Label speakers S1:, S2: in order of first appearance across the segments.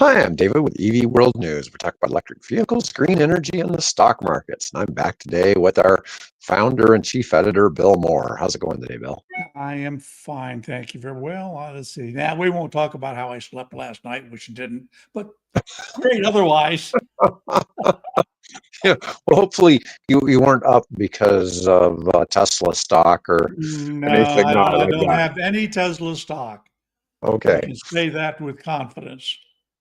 S1: Hi, I'm David with EV World News. We talk about electric vehicles, green energy, and the stock markets. And I'm back today with our founder and chief editor, Bill Moore. How's it going today, Bill?
S2: I am fine, thank you very well. Let's see. Now we won't talk about how I slept last night, which you didn't, but great otherwise.
S1: Yeah, well, hopefully you weren't up because of Tesla stock or
S2: No,
S1: anything
S2: I
S1: like
S2: don't
S1: that.
S2: have any Tesla stock. I
S1: Okay.
S2: can say that with confidence.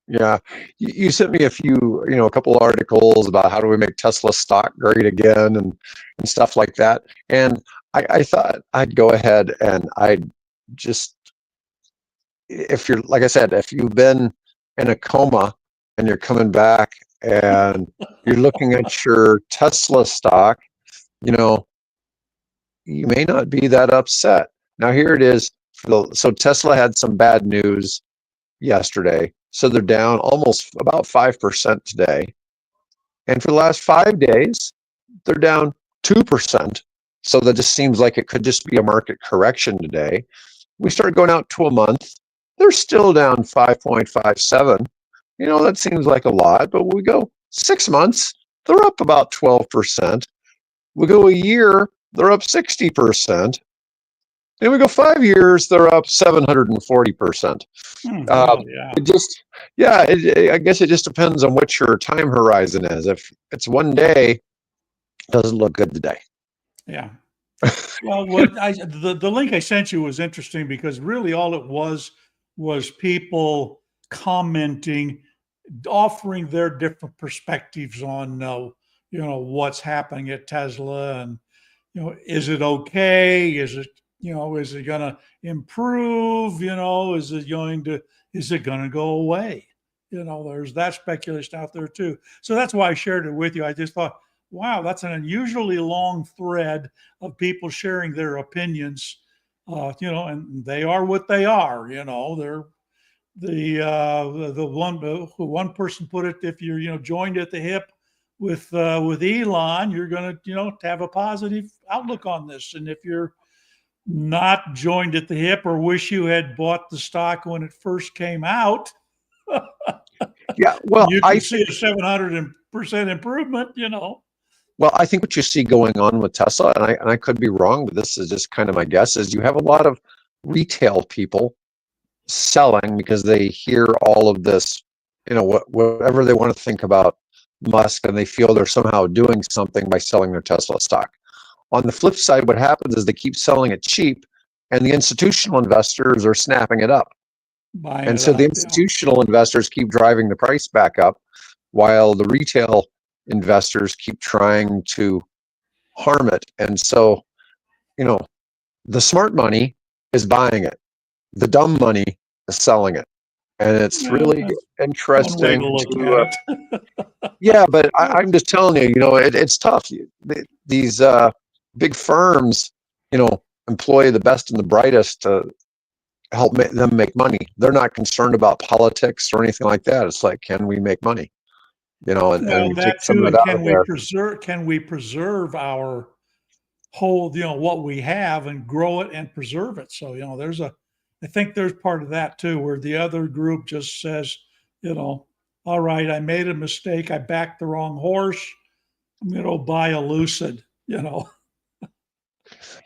S1: Yeah. You sent me a couple articles about how do we make Tesla stock great again and stuff like that. And I thought I'd go ahead and I'd just, if you're, like I said, if you've been in a coma and you're coming back and you're looking at your Tesla stock, you know, you may not be that upset. Now, here it is. So Tesla had some bad news yesterday. So they're down almost about 5% today. And for the last 5 days, they're down 2%. So that just seems like it could just be a market correction today. We start going out to a month, they're still down 5.57. That seems like a lot, but we go 6 months, they're up about 12%. We go a year, they're up 60%. And we go 5 years, they're up 740%.
S2: Well, yeah.
S1: I guess it just depends on what your time horizon is. If it's one day, it doesn't look good today.
S2: Yeah. Well, the link I sent you was interesting because really all it was people commenting, offering their different perspectives on what's happening at Tesla, and is it okay? Is it going to improve? Is it going to go away? There's that speculation out there too. So that's why I shared it with you. I just thought, wow, that's an unusually long thread of people sharing their opinions. And they are what they are. They're the one person put it, if you're joined at the hip with Elon, you're going to have a positive outlook on this, and if you're not joined at the hip or wish you had bought the stock when it first came out,
S1: Yeah, well,
S2: you can see a 700% improvement.
S1: Well, I think what you see going on with Tesla, and I could be wrong, but this is just kind of my guess, is you have a lot of retail people selling because they hear all of this, whatever they want to think about Musk, and they feel they're somehow doing something by selling their Tesla stock. On the flip side, what happens is they keep selling it cheap, and the institutional investors are snapping it up. And so the institutional investors keep driving the price back up while the retail investors keep trying to harm it. And so, the smart money is buying it. The dumb money is selling it. And it's really interesting
S2: to look at it.
S1: Yeah, but I'm just telling you, it's tough. These big firms, employ the best and the brightest to help them make money. They're not concerned about politics or anything like that. It's like, can we make money? And
S2: that too. And can we preserve our whole, what we have, and grow it and preserve it? So, I think there's part of that too, where the other group just says, all right, I made a mistake. I backed the wrong horse. I'm going to buy a Lucid,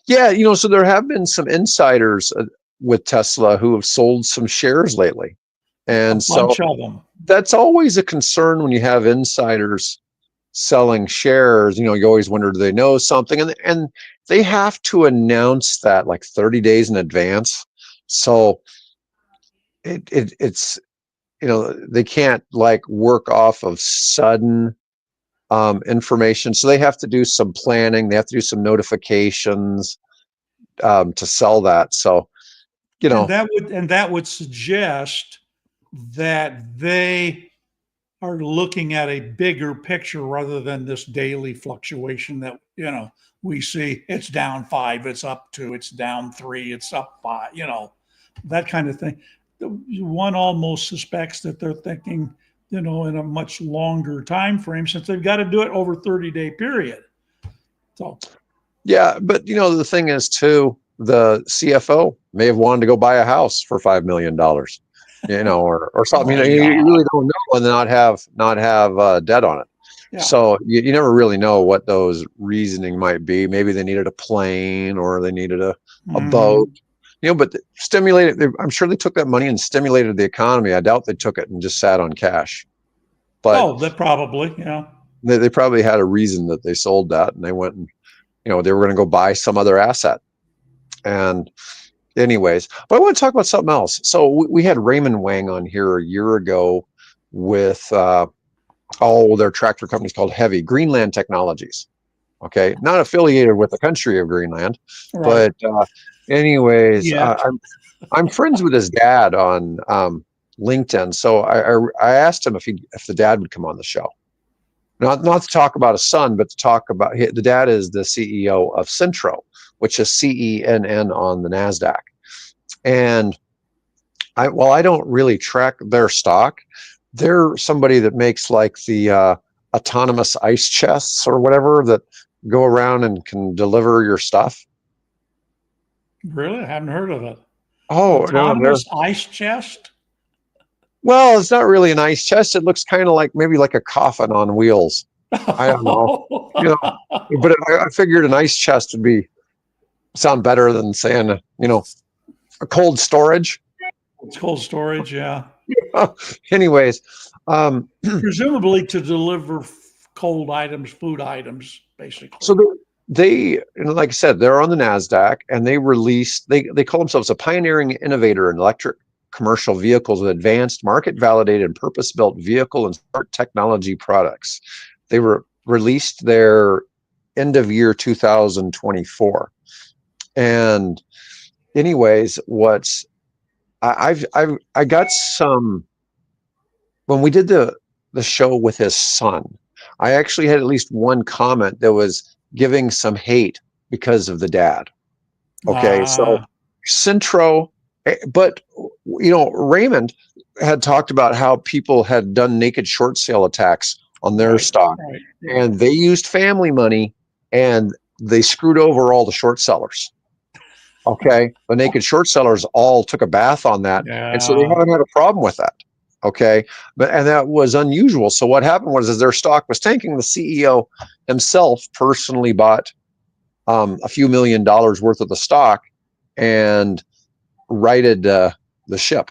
S1: Yeah, so there have been some insiders with Tesla who have sold some shares lately. And
S2: a bunch of them.
S1: That's always a concern when you have insiders selling shares. You always wonder, do they know something? And they have to announce that like 30 days in advance. So it's they can't like work off of sudden information. So they have to do some planning. They have to do some notifications to sell that. So
S2: and that would suggest that they are looking at a bigger picture rather than this daily fluctuation that we see. It's down 5, it's up 2, it's down 3, it's up 5, that kind of thing. One almost suspects that they're thinking in a much longer time frame, since they've got to do it over 30-day period. So
S1: yeah, but the thing is too, the CFO may have wanted to go buy a house for $5 million. or something.
S2: Oh,
S1: You
S2: yeah.
S1: really don't know and not have debt on it.
S2: Yeah.
S1: So you never really know what those reasoning might be. Maybe they needed a plane or they needed a boat,
S2: Mhm.
S1: but stimulated. I'm sure they took that money and stimulated the economy. I doubt they took it and just sat on cash, but
S2: Oh, that probably, yeah.
S1: they probably had a reason that they sold that and they went and, they were going to go buy some other asset. And anyways, but I want to talk about something else. So we had Raymond Wang on here a year ago with, their tractor company's called Heavy Greenland Technologies. Okay, not affiliated with the country of Greenland,
S2: Right.
S1: but anyways,
S2: Yet.
S1: I'm friends with his dad on LinkedIn. So I asked him if the dad would come on the show, not to talk about his son, but to talk about the dad is the CEO of Centro, which is CENN on the Nasdaq. And I don't really track their stock. They're somebody that makes like the autonomous ice chests or whatever that go around and can deliver your stuff.
S2: Really? I haven't heard of it.
S1: Oh no, they're
S2: Autonomous ice chest?
S1: well, it's not really an ice chest. It looks kind of like maybe like a coffin on wheels. I don't know, you know, but I figured an ice chest would be sound better than saying a cold storage.
S2: It's cold storage, yeah.
S1: Anyways,
S2: Presumably to deliver cold items, food items,
S1: so
S2: basically.
S1: like I said, they're on the Nasdaq, and they call themselves a pioneering innovator in electric commercial vehicles with advanced market validated and purpose built vehicle and smart technology products. They were released their end of year 2024. And anyways, I got some when we did the show with his son. I actually had at least one comment that was giving some hate because of the dad. Okay, so
S2: Ah,
S1: Centro, but Raymond had talked about how people had done naked short sale attacks on their
S2: right,
S1: stock,
S2: right, yeah.
S1: and they used family money and they screwed over all the short sellers. Okay, the naked short sellers all took a bath on that, and so they
S2: Yeah.
S1: haven't had a problem with that. Okay, and that was unusual. So what happened was, as their stock was tanking, the CEO himself personally bought a few $1 million worth of the stock and righted the ship.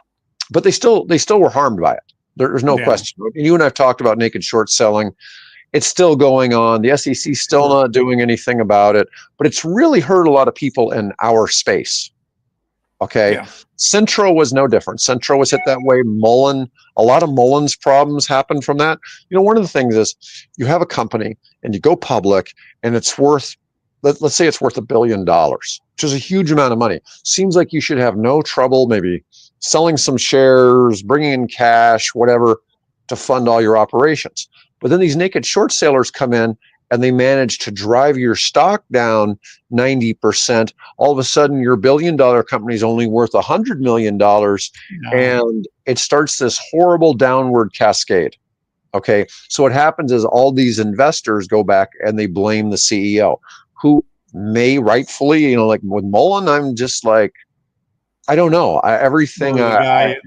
S1: But they still were harmed by it. There's no
S2: Yeah.
S1: question. You and I've talked about naked short selling. It's still going on. The SEC still
S2: Sure.
S1: not doing anything about it, but it's really hurt a lot of people in our space. Okay.
S2: Yeah.
S1: Centro was no different. Centro was hit that way. A lot of Mullen's problems happened from that. One of the things is you have a company and you go public and it's worth, let's say it's worth $1 billion, which is a huge amount of money. Seems like you should have no trouble maybe selling some shares, bringing in cash, whatever, to fund all your operations. But then these naked short sellers come in and they manage to drive your stock down 90%. All of a sudden, your $1 billion company is only worth $100 million,
S2: Yeah.
S1: and it starts this horrible downward cascade. Okay, so what happens is all these investors go back and they blame the CEO, who may rightfully, like with Mullen, I'm just like, I don't know. Everything,
S2: Or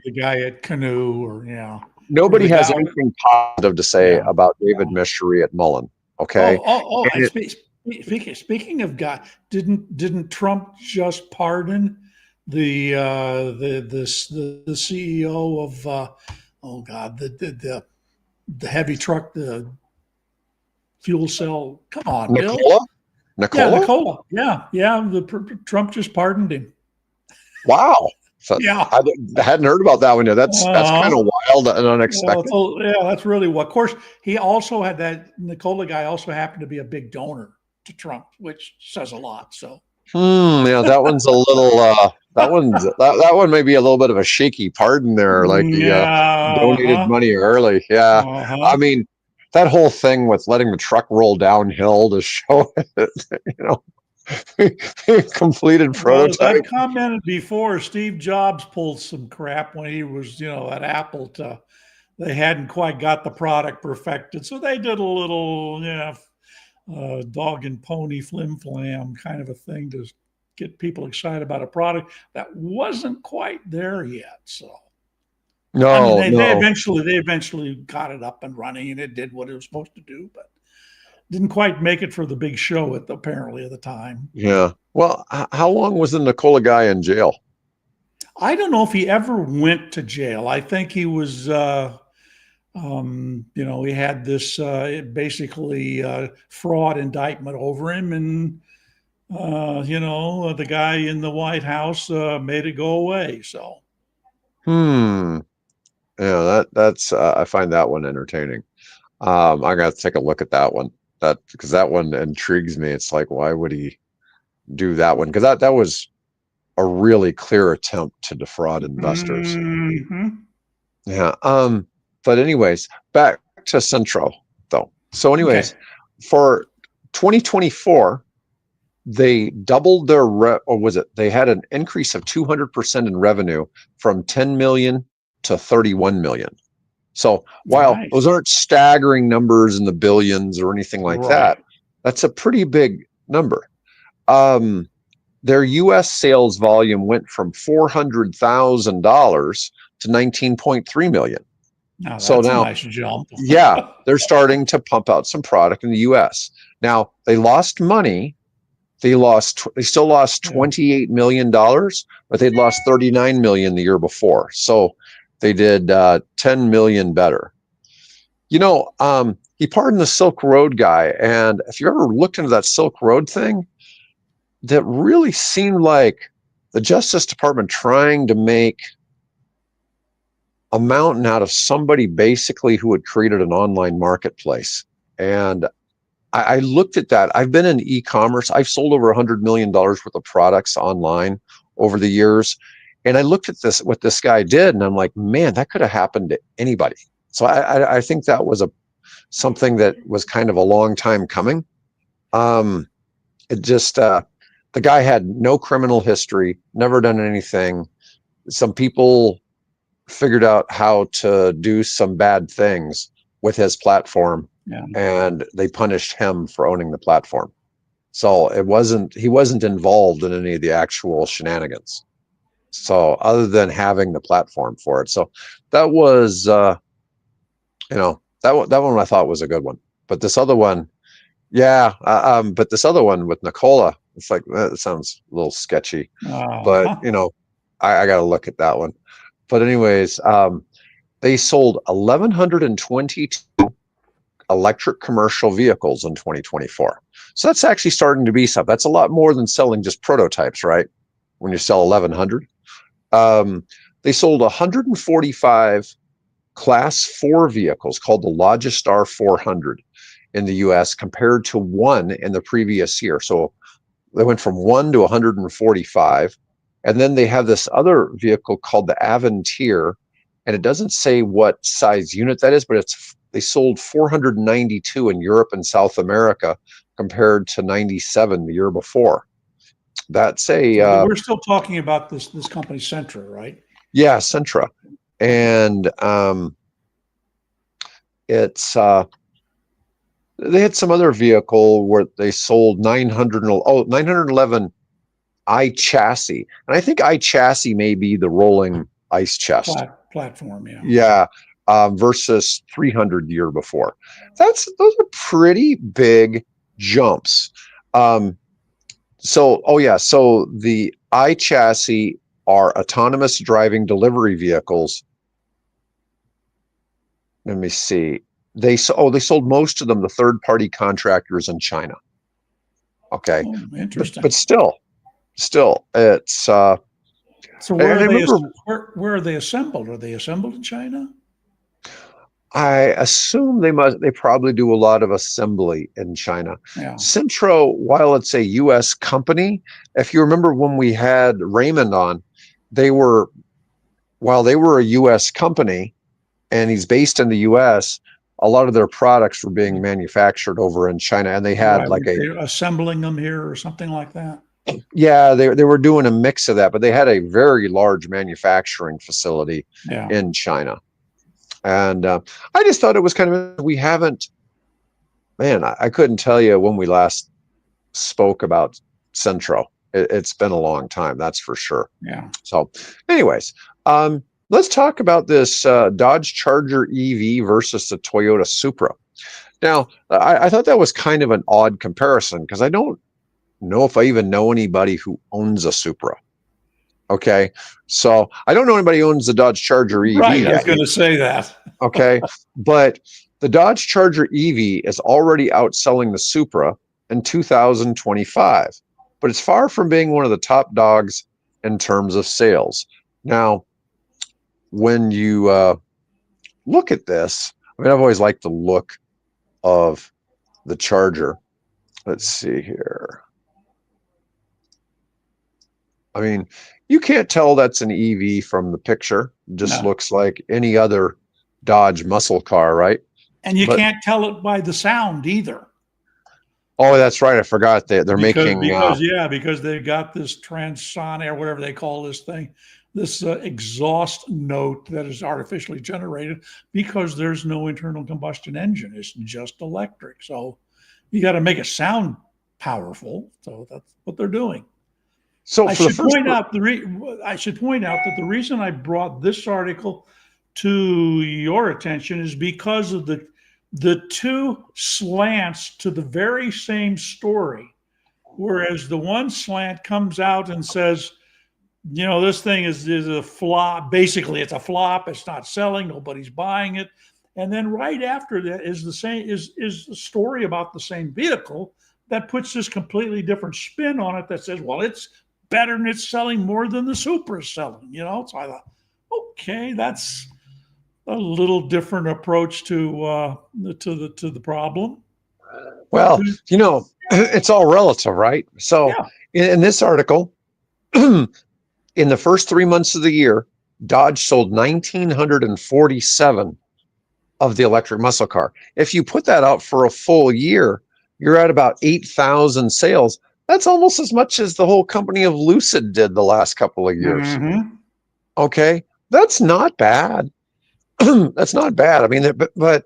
S2: the guy at Canoe, or yeah, or
S1: nobody
S2: the
S1: has
S2: guy.
S1: anything positive to say
S2: Yeah.
S1: about David
S2: Yeah.
S1: Michery at Mullen. Okay,
S2: Oh!
S1: and
S2: Speaking of guy, didn't Trump just pardon the CEO of oh God, the heavy truck, the fuel cell? Come on, Bill.
S1: Nicola,
S2: Yeah,
S1: Nicola,
S2: Nicola. Yeah, yeah. Trump just pardoned him.
S1: wow. So
S2: Yeah.
S1: I hadn't heard about that one yet. That's kind
S2: Uh-huh.
S1: of wild and
S2: Well,
S1: unexpected.
S2: yeah, that's really what. Of course, he also had that Nicola guy also happened to be a big donor to Trump, which says a lot. So,
S1: Yeah, that one's a little that one may be a little bit of a shaky pardon there, like he
S2: yeah,
S1: donated money early. Yeah. I
S2: uh-huh.
S1: mean, that whole thing with letting the truck roll downhill to show it, you know, completed
S2: Well, as
S1: prototype.
S2: I've commented before, Steve Jobs pulled some crap when he was, at Apple. They hadn't quite got the product perfected, so they did a little, dog and pony flim flam kind of a thing to get people excited about a product that wasn't quite there yet. So, I mean,
S1: No, no.
S2: they eventually got it up and running, and it did what it was supposed to do, but didn't quite make it for the big show apparently at the time.
S1: Yeah. Well, how long was the Nikola guy in jail?
S2: I don't know if he ever went to jail. I think he was, he had this basically fraud indictment over him, and the guy in the White House made it go away. So,
S1: Hmm. Yeah, that's I find that one entertaining. I got to take a look at that one. That because that one intrigues me. It's like, why would he do that one? Because that was a really clear attempt to defraud investors.
S2: mhm.
S1: Yeah. But anyways, back to Centro though. So
S2: Okay.
S1: anyways, for 2024, they doubled their or was it they had an increase of 200% in revenue from 10 million to 31 million. So while those
S2: Nice.
S1: aren't staggering numbers in the billions or anything like
S2: Right.
S1: that, that's a pretty big number. Um, their U.S. sales volume went from $400,000 to 19.3 million.
S2: Now
S1: So
S2: that's a
S1: now,
S2: nice jump.
S1: yeah, they're starting to pump out some product in the U.S. Now they lost money. They still lost
S2: Yeah.
S1: $28 million, but they'd lost 39 million the year before. So they did 10 million better. He pardoned the Silk Road guy. And if you ever looked into that Silk Road thing, that really seemed like the Justice Department trying to make a mountain out of somebody basically who had created an online marketplace. And I looked at that. I've been in e-commerce. I've sold over $100 million worth of products online over the years. And I looked at what this guy did, and I'm like, man, that could have happened to anybody. So I think that was something that was kind of a long time coming. It just the guy had no criminal history, never done anything. Some people figured out how to do some bad things with his platform,
S2: Yeah.
S1: and they punished him for owning the platform. So he wasn't involved in any of the actual shenanigans. So other than having the platform for it. So that was that one I thought was a good one. But this other one, yeah, but this other one with Nikola, it's like that sounds a little sketchy. But
S2: Uh-huh.
S1: I got to look at that one. But anyways, they sold 1,122 electric commercial vehicles in 2024. So that's actually starting to be something. That's a lot more than selling just prototypes, right? When you sell 1,100. They sold 145 Class 4 vehicles called the Logistar 400 in the US compared to one in the previous year. So they went from 1 to 145. And then they have this other vehicle called the Avantier, and it doesn't say what size unit that is, but they sold 492 in Europe and South America compared to 97 the year before. That's
S2: So we're still talking about this company Centra, right?
S1: yeah, Sentra. And it's they had some other vehicle where they sold 911 iChassis. And I think iChassis may be the rolling ice chest.
S2: Platform, yeah.
S1: Yeah. Versus 300 the year before. Those are pretty big jumps. So the iChassis are autonomous driving delivery vehicles. Let me see. They sold most of them to third-party contractors in China. Okay,
S2: Oh, interesting.
S1: but still, it's.
S2: So
S1: And I remember,
S2: where are they assembled? Are they assembled in China?
S1: I assume they probably do a lot of assembly in China.
S2: Yeah.
S1: Centro, while it's a U.S. company, if you remember when we had Raymond on, while they were a U.S. company and he's based in the U.S., a lot of their products were being manufactured over in China, and they had
S2: Right.
S1: like
S2: They're assembling them here or something like that.
S1: yeah, they were doing a mix of that, but they had a very large manufacturing facility
S2: Yeah.
S1: in China. And I just thought it was kind of, we haven't, man, I couldn't tell you when we last spoke about Centro. It's been a long time, that's for sure.
S2: Yeah.
S1: So anyways, let's talk about this Dodge Charger EV versus the Toyota Supra. Now, I thought that was kind of an odd comparison because I don't know if I even know anybody who owns a Supra. Okay, so I don't know anybody who owns the Dodge Charger EV
S2: Right. I was
S1: yet.
S2: going to say that.
S1: Okay, but the Dodge Charger EV is already outselling the Supra in 2025, but it's far from being one of the top dogs in terms of sales. Now, when you look at this, I mean, I've always liked the look of the Charger. Let's see here. I mean, you can't tell that's an EV from the picture. It just
S2: No.
S1: looks like any other Dodge muscle car, right?
S2: And you
S1: But
S2: can't tell it by the sound either.
S1: oh, that's right. I forgot they're making
S2: Because they got this transonic or whatever they call this thing, this exhaust note that is artificially generated because there's no internal combustion engine. It's just electric. So you got to make it sound powerful. So that's what they're doing.
S1: so
S2: I
S1: for the
S2: should
S1: first
S2: point out that the reason I brought this article to your attention is because of the two slants to the very same story. Whereas the one slant comes out and says, this thing is a flop. Basically, it's a flop. It's not selling. Nobody's buying it. And then right after that is a story about the same vehicle that puts this completely different spin on it that says, well, it's better and it's selling more than the Supra is selling. So I thought, okay, that's a little different approach to the problem.
S1: Well, it's all relative, right? So
S2: Yeah.
S1: in this article, in the first 3 months of the year, Dodge sold 1,947 of the electric muscle car. If you put that out for a full year, you're at about 8,000 sales. That's almost as much as the whole company of Lucid did the last couple of years.
S2: Mm-hmm.
S1: Okay, that's not bad. That's not bad. I mean, but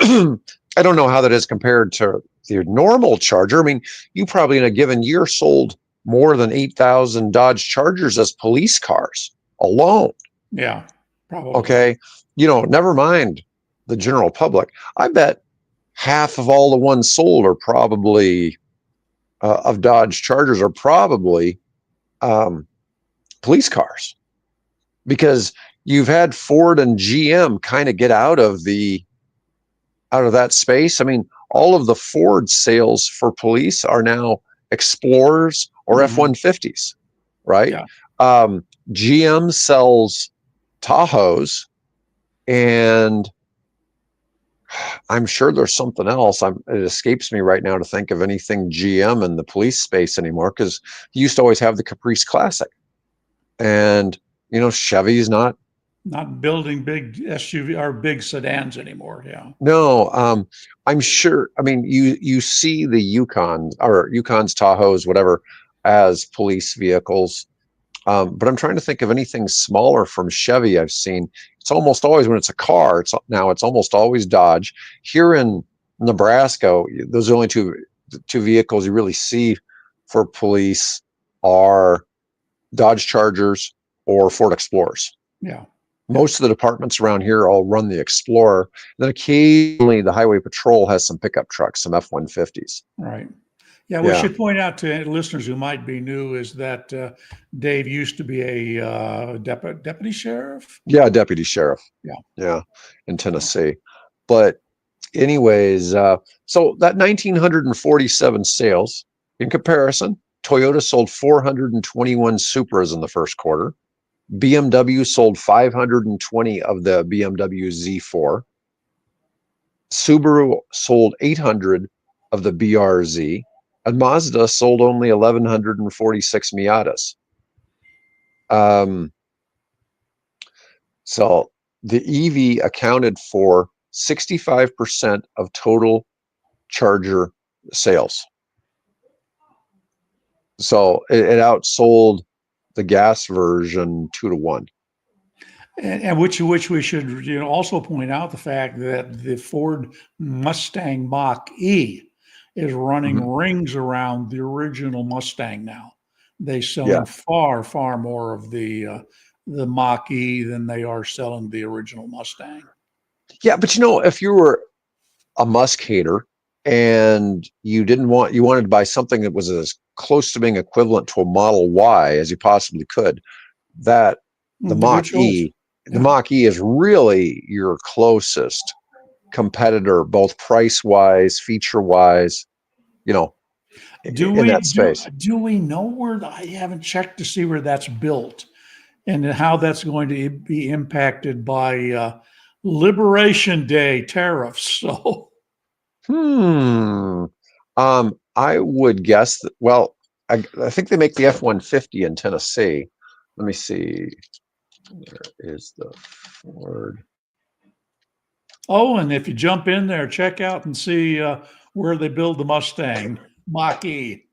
S1: I don't know how that is compared to the normal Charger. I mean, you probably in a given year sold more than 8,000 Dodge Chargers as police cars alone.
S2: Yeah, probably.
S1: Okay, never mind the general public. I bet half of all the ones sold are probably of Dodge Chargers are probably police cars, because you've had Ford and GM kind of get out of that space. I mean, all of the Ford sales for police are now Explorers or F-150s, right?
S2: Yeah.
S1: GM sells Tahoes, and I'm sure there's something else. It escapes me right now to think of anything GM in the police space anymore, because you used to always have the Caprice Classic, and Chevy's not
S2: building big SUV or big sedans anymore. Yeah.
S1: No, I'm sure. I mean, you see the Yukon or Yukons, Tahoes, whatever, as police vehicles. But I'm trying to think of anything smaller from Chevy I've seen. It's almost always, when it's a car, it's almost always Dodge. Here in Nebraska, those are the only two vehicles you really see for police are Dodge Chargers or Ford Explorers.
S2: Yeah.
S1: Most of the departments around here all run the Explorer. Then occasionally the Highway Patrol has some pickup trucks, some F-150s.
S2: Right. Yeah, we should point out to listeners who might be new is that Dave used to be a deputy sheriff.
S1: Yeah, deputy sheriff.
S2: Yeah,
S1: in Tennessee. But anyways, so that 1,947 sales, in comparison, Toyota sold 421 Supras in the first quarter. BMW sold 520 of the BMW Z4. Subaru sold 800 of the BRZ, and Mazda sold only 1,146 Miatas. So the EV accounted for 65% of total Charger sales. So it outsold the gas version 2-1.
S2: and which we should also point out the fact that the Ford Mustang Mach-E is running rings around the original Mustang now. They selling far more of the the Mach-E than they are selling the original Mustang.
S1: Yeah, but if you were a Musk hater and you wanted to buy something that was as close to being equivalent to a Model Y as you possibly could, that the
S2: Good choice.
S1: Mach-E, the Mach-E is really your closest competitor, both price-wise, feature-wise, in that space.
S2: Do we know where? I haven't checked to see where that's built and how that's going to be impacted by Liberation Day tariffs. So,
S1: I would guess that. Well, I think they make the F-150 in Tennessee. Let me see. Where is the Ford?
S2: oh, and if you jump in there, check out and see where they build the Mustang Mach-E.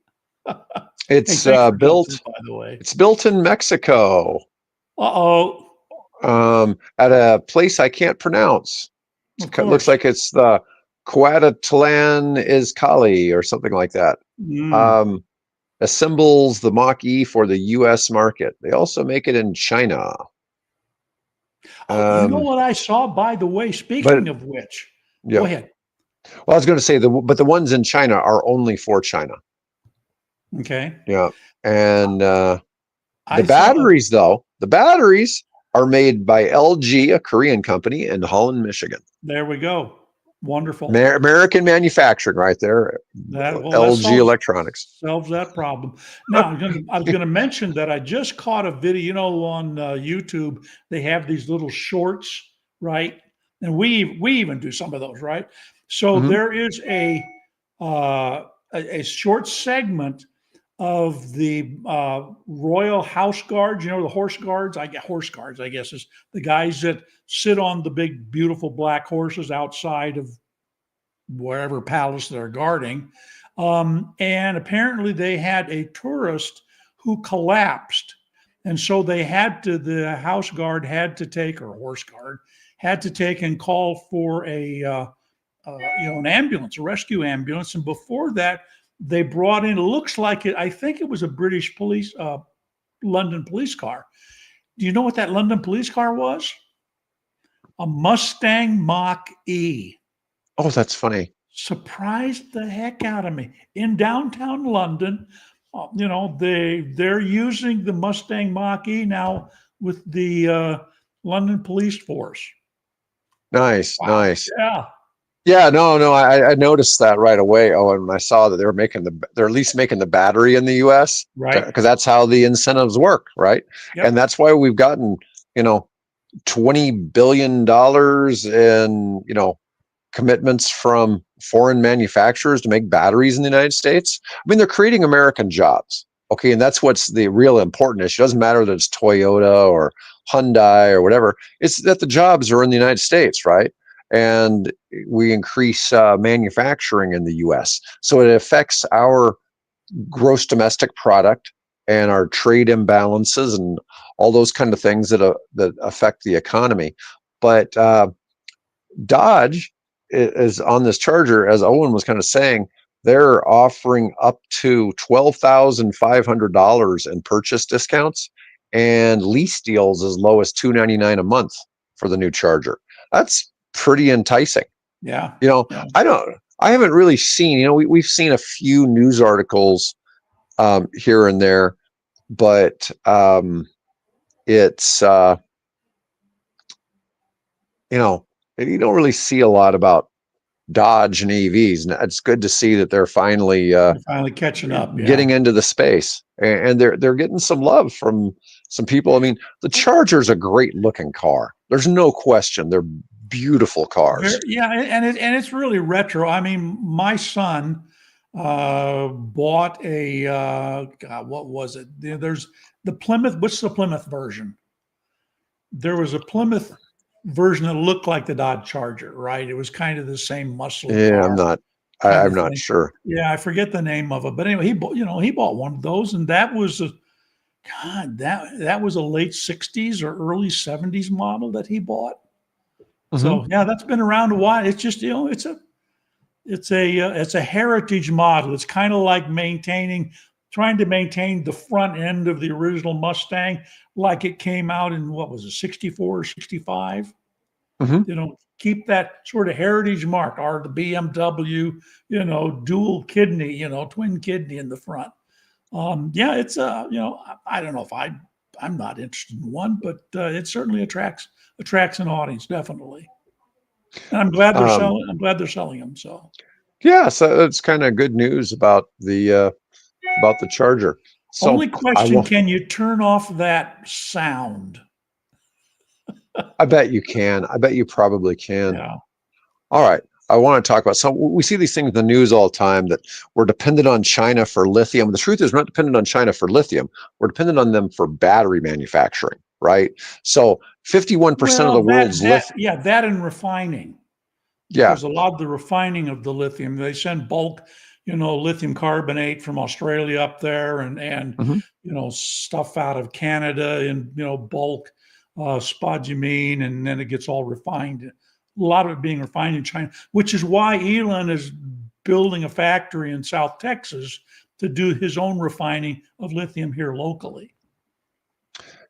S1: It's
S2: Hey,
S1: built.
S2: by the way.
S1: It's built in Mexico.
S2: Uh-oh.
S1: At a place I can't pronounce. It looks like it's the Cuautitlan Izcalli or something like that. Assembles the Mach-E for the U.S. market. They also make it in China.
S2: You know what I saw, by the way, speaking of which, go ahead.
S1: Well, I was going to say but the ones in China are only for China.
S2: Okay.
S1: Yeah. And the batteries are made by LG, a Korean company in Holland, Michigan.
S2: There we go. Wonderful.
S1: American manufacturing right there. LG Electronics
S2: solves that problem. Now, I was going to mention that I just caught a video, on YouTube. They have these little shorts, right? And we even do some of those, right? So there is a short segment of the Royal House Guards, the horse guards. Horse guards, I guess, is the guys that sit on the big, beautiful black horses outside of wherever palace they're guarding. And apparently they had a tourist who collapsed. And so the house guard had to take, or horse guard, had to take and call for an ambulance, a rescue ambulance. And before that, they brought in, I think it was a British police, London police car. Do you know what that London police car was? A Mustang Mach-E.
S1: Oh, that's funny.
S2: Surprised the heck out of me. In downtown London, they're using the Mustang Mach-E now with the London police force.
S1: Nice, wow. Nice.
S2: Yeah.
S1: Yeah, no, I noticed that right away. Oh, and I saw that they're at least making the battery in the U.S.
S2: Right.
S1: Because that's how the incentives work, right? Yep. And that's why we've gotten, $20 billion in, commitments from foreign manufacturers to make batteries in the United States. I mean, they're creating American jobs. Okay, and that's what's the real important issue. It doesn't matter that it's Toyota or Hyundai or whatever. It's that the jobs are in the United States, right? And we increase manufacturing in the U.S. So it affects our gross domestic product and our trade imbalances and all those kind of things that affect the economy. But Dodge is on this Charger, as Owen was kind of saying, they're offering up to $12,500 in purchase discounts and lease deals as low as $299 a month for the new Charger. That's pretty enticing.
S2: Yeah.
S1: I haven't really seen, we've seen a few news articles here and there, but it's, you don't really see a lot about Dodge and EVs. And it's good to see that they're finally
S2: catching up,
S1: getting into the space, and they're getting some love from some people. I mean, the Charger's a great looking car. There's no question. They're beautiful cars.
S2: And it's really retro. I mean, my son bought a what was it? There's the Plymouth. What's the Plymouth version? There was a Plymouth version that looked like the Dodge Charger, right? It was kind of the same muscle.
S1: Yeah, car, I'm not sure.
S2: Yeah, I forget the name of it, but anyway, he bought one of those, and that was that was a late '60s or early '70s model that he bought. Mm-hmm. So yeah, that's been around a while. It's just it's a heritage model. It's kind of like maintaining trying to maintain the front end of the original Mustang like it came out in, what was it, 64 or 65?
S1: Mm-hmm.
S2: Keep that sort of heritage mark, or the BMW, dual kidney, twin kidney in the front. Yeah, it's I don't know if I'm not interested in one, but it certainly attracts an audience, definitely. And I'm glad they're selling. I'm glad they're selling them. So
S1: yeah, so it's kind of good news about the Charger. So
S2: only question:
S1: will.
S2: can you turn off that sound?
S1: I bet you can. I bet you probably can.
S2: Yeah.
S1: All right. I want to talk about some. We see these things in the news all the time that we're dependent on China for lithium. The truth is, we're not dependent on China for lithium. We're dependent on them for battery manufacturing, right? So 51% of the
S2: Well,
S1: world's lithium.
S2: yeah, that and refining,
S1: Yeah.
S2: because a lot of the refining of the lithium, they send bulk, lithium carbonate from Australia up there, and
S1: Mm-hmm.
S2: stuff out of Canada in bulk, spodumene, and then it gets all refined. A lot of it being refined in China, which is why Elon is building a factory in South Texas to do his own refining of lithium here locally.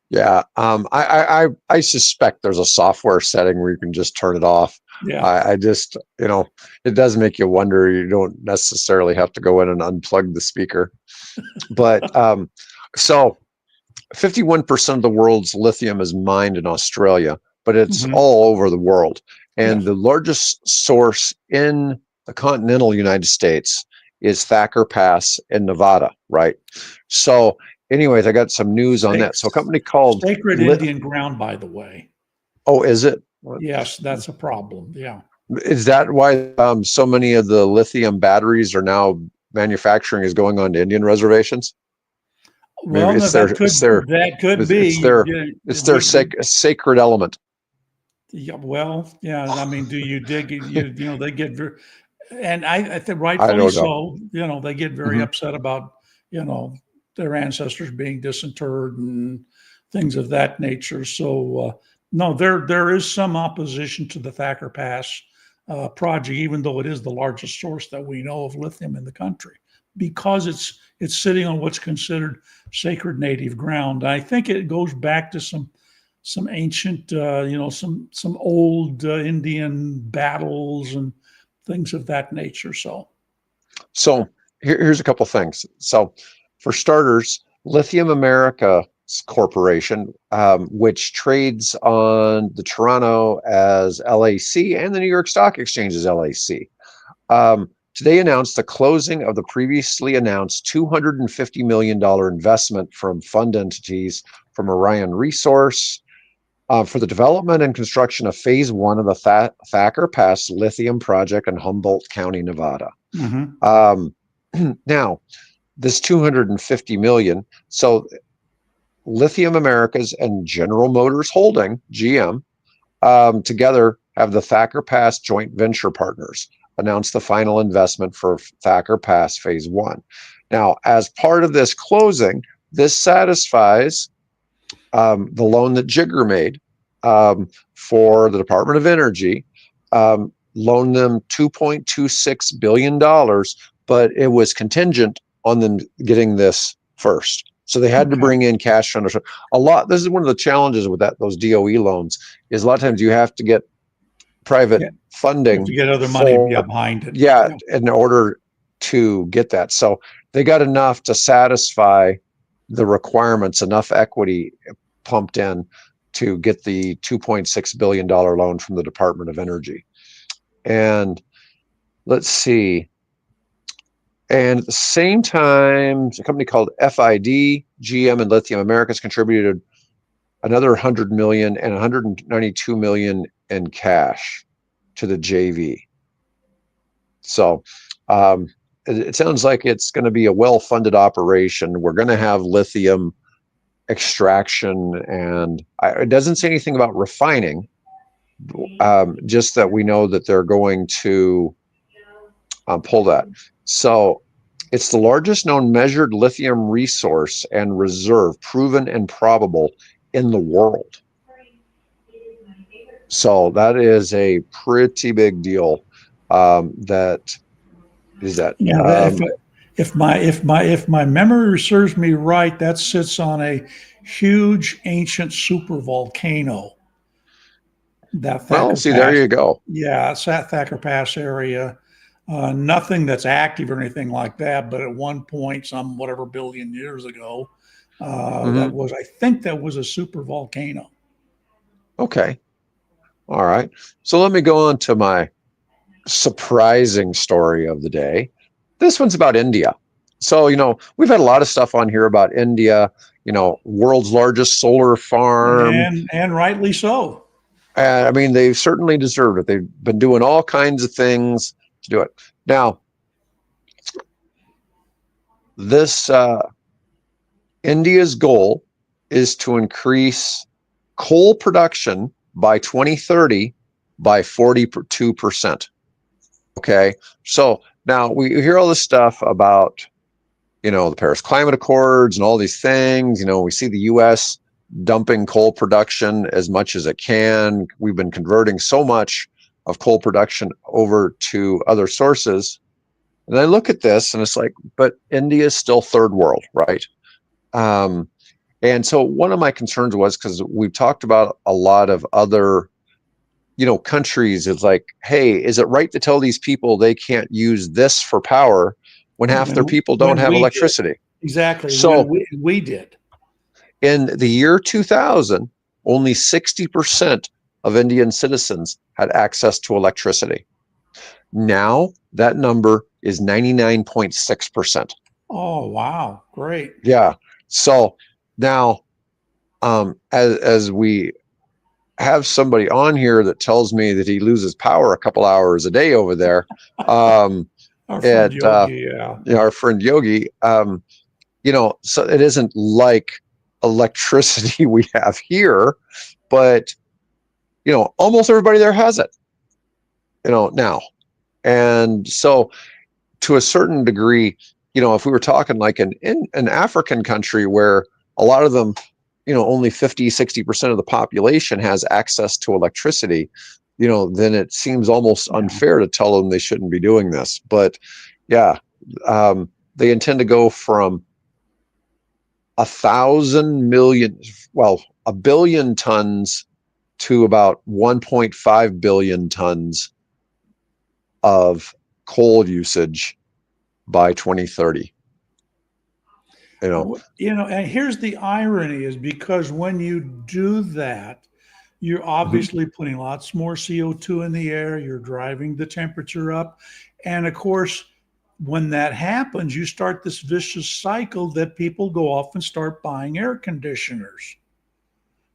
S1: Yeah. I suspect there's a software setting where you can just turn it off.
S2: Yeah.
S1: I just, it does make you wonder. You don't necessarily have to go in and unplug the speaker, but so 51% of the world's lithium is mined in Australia, but it's
S2: Mm-hmm.
S1: all over the world. And
S2: Yes.
S1: the largest source in the continental United States is Thacker Pass in Nevada, right? So, anyways, I got some news on that. So, a company called
S2: Sacred Indian ground, by the way.
S1: Oh, is it?
S2: Yes, that's a problem. Yeah.
S1: Is that why so many of the lithium batteries are now manufacturing is going on to Indian reservations? Maybe
S2: Well, no, that could be.
S1: it's their sacred element.
S2: Yeah, well, yeah. I mean, do you dig? They get very, and I think
S1: I
S2: rightfully
S1: don't know.
S2: so. They get very upset about their ancestors being disinterred and things of that nature. So no, there is some opposition to the Thacker Pass project, even though it is the largest source that we know of lithium in the country, because it's sitting on what's considered sacred native ground. I think it goes back to some ancient, some old Indian battles and things of that nature.
S1: So here's a couple things. So for starters, Lithium America Corporation, which trades on the Toronto as LAC and the New York Stock Exchange as LAC, today announced the closing of the previously announced $250 million investment from fund entities from Orion Resource for the development and construction of phase one of the Thacker Pass lithium project in Humboldt County, Nevada.
S2: Mm-hmm.
S1: Now, this 250 million. So Lithium Americas and General Motors Holding, GM, together have the Thacker Pass joint venture partners announced the final investment for Thacker Pass phase one. Now, as part of this closing, this satisfies the loan that Jigger made for the Department of Energy, loaned them $2.26 billion, but it was contingent on them getting this first. So they had to bring in cash from a lot. This is one of the challenges with those DOE loans is a lot of times you have to get private funding
S2: to get other money behind it.
S1: Yeah, in order to get that. So they got enough to satisfy the requirements, enough equity pumped in to get the $2.6 billion loan from the Department of Energy. And let's see. And at the same time, a company called FID, GM, and Lithium Americas contributed another 100 million and 192 million in cash to the JV. So it sounds like it's going to be a well-funded operation. We're going to have lithium extraction, and it doesn't say anything about refining, just that we know that they're going to pull that. So it's the largest known measured lithium resource and reserve, proven and probable in the world. So that is a pretty big deal. That is that.
S2: If my memory serves me right, that sits on a huge ancient super volcano. That
S1: Well,
S2: Thacker
S1: see, there
S2: Pass,
S1: you go.
S2: yeah, it's that Thacker Pass area. Nothing that's active or anything like that, but at one point, some whatever billion years ago,
S1: Hmm.
S2: I think that was a super volcano.
S1: Okay. All right. So let me go on to my surprising story of the day. This one's about India. So, we've had a lot of stuff on here about India, world's largest solar farm.
S2: And rightly so.
S1: And I mean, they've certainly deserved it. They've been doing all kinds of things to do it. Now, this India's goal is to increase coal production by 2030 by 42%. Okay. So now we hear all this stuff about, the Paris Climate Accords and all these things. We see the US dumping coal production as much as it can. We've been converting so much of coal production over to other sources. And I look at this and it's like, but India is still third world, right? Um, and so one of my concerns was because we've talked about a lot of other, countries. It's like, hey, is it right to tell these people they can't use this for power when half their people don't
S2: When
S1: have
S2: we did
S1: electricity?
S2: exactly when
S1: So
S2: we did.
S1: in the year 2000, only 60% of Indian citizens had access to electricity. Now that number is 99.6%.
S2: Oh wow, great.
S1: Yeah. So now, as we have somebody on here that tells me that he loses power a couple hours a day over there, um,
S2: Our friend
S1: at
S2: Yogi, yeah.
S1: our friend Yogi, so it isn't like electricity we have here, but almost everybody there has it, now. And so to a certain degree, if we were talking like in an African country where a lot of them, only 50-60% of the population has access to electricity, then it seems almost
S2: Yeah.
S1: unfair to tell them they shouldn't be doing this. But yeah, they intend to go from 1,000 million, well, 1 billion tons to about 1.5 billion tons of coal usage by 2030.
S2: And here's the irony is because when you do that, you're
S1: Mhm.
S2: obviously putting lots more CO2 in the air, you're driving the temperature up. And of course, when that happens, you start this vicious cycle that people go off and start buying air conditioners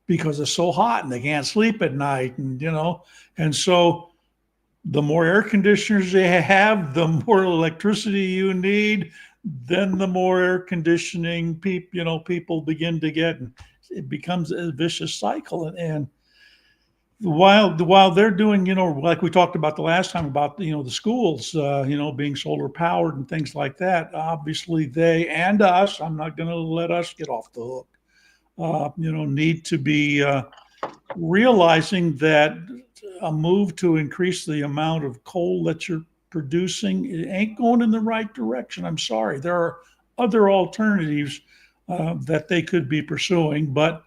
S2: because it's so hot and they can't sleep at night. And so the more air conditioners you have, the more electricity you need, then the more air conditioning people begin to get, and it becomes a vicious cycle. And while they're doing, like we talked about the last time about the schools, being solar powered and things like that. Obviously, they and us. I'm not going to let us get off the hook. Need to be realizing that a move to increase the amount of coal that you're producing it ain't going in the right direction. I'm sorry. There are other alternatives that they could be pursuing, but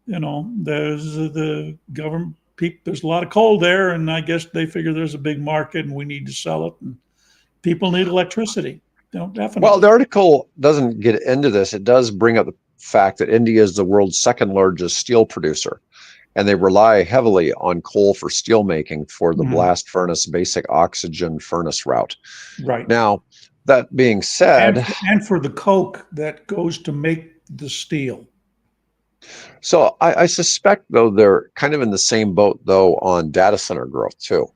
S2: there's the government. There's a lot of coal there, and I guess they figure there's a big market, and we need to sell it. And people need electricity.
S1: Well,
S2: Definitely.
S1: the article doesn't get into this. It does bring up the fact that India is the world's second largest steel producer, and they rely heavily on coal for steel making for the
S2: Mhm.
S1: blast furnace basic oxygen furnace route.
S2: Right.
S1: Now, that being
S2: And
S1: said,
S2: and for the coke that goes to make the steel.
S1: so I suspect though they're kind of in the same boat though on data center growth too.